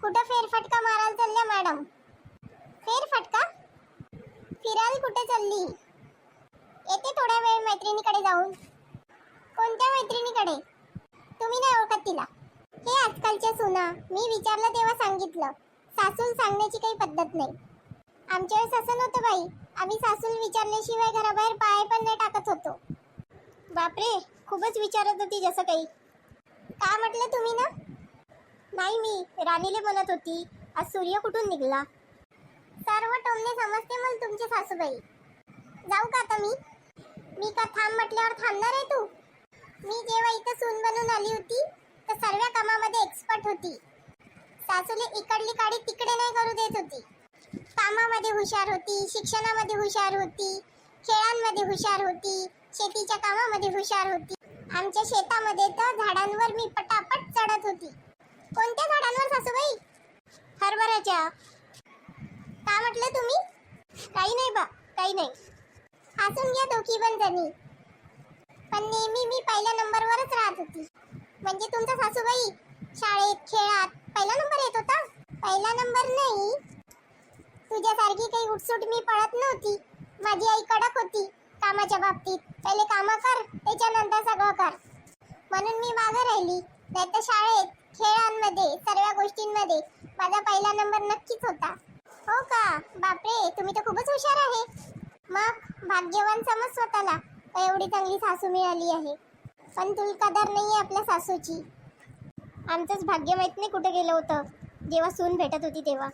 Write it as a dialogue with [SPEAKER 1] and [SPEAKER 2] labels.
[SPEAKER 1] कुठं फेरफटका मारायला चालल्या मॅडम? फेरफटका? फिरायला कुठे चालली? येते थोड्या वेळ मैत्रिणीकडे जाऊन. कोणत्या मैत्रिणीकडे? तुम्ही नाही ओळखत तिला? हे आजकालच्या सुना, मी विचारलं तेव्हा सांगितलं. सासूल सांगण्याची काही पद्धत नाही. आमच्या वेळेस असं नव्हतं बाई. आम्ही सासूल विचारल्याशिवाय घराबाहेर पाय पण नाही टाकत होतो. बापरे, खूपच विचारत होती जसं काही. का म्हटलं तुम्ही ना? नाही, मी राणीले बोलत होती. आज सूर्य कुठून निघाला? सर्व टोमणे समजते मला तुमचे सासूबाई. जाऊ का आता मी? मी का थांब म्हटल्यावर थांबणार आहे तू? मी जेव्हा इथं सून बनून आली होती तर सर्व कामामध्ये एक्सपर्ट होती. सासूले इकडली काडी तिकडे नाही करू देत होती. कामामध्ये हुशार होती, शिक्षणामध्ये हुशार होती, खेळांमध्ये हुशार होती, शेतीच्या कामामध्ये हुशार होती. आमच्या शेतामध्ये तर झाडांवर मी पटापट चढत होती. कोणत्या झाडांवर सासूबाई? हरभऱ्याच्या. का म्हटलं तुम्ही? काही नाही बा, काही नाही. हसून घ्या दोघी पण जणी. पण नेहमी मी पहिल्या नंबरवरच राहत होती. म्हणजे तुमचा सासूबाई शाळेत खेळात पहिला नंबर येत होता? पहिला नंबर नाही, तुझ्यासारखी काही उठसूट मी पळत नव्हती. माझी आई कडक होती कामाच्या बाबतीत. पहिले काम कर, त्याच्यानंतर सगळं कर. म्हणून मी मागे राहिली. नाहीतर शाळेत खेळांमध्ये सर्व गोष्टींमध्ये माझा पहिला नंबर नक्कीच होता. हो का? बापरे, तुम्ही तर खूपच हुशार आहे. मग भाग्यवान समज स्वतःला. एवढी चांगली सासू मिळाली आहे. पण तुला कदर नाहीये आपल्या सासूची. आमचंच भाग्य माहित नाही कुठे गेलं होतं जेव्हा सून भेटत होती तेव्हा.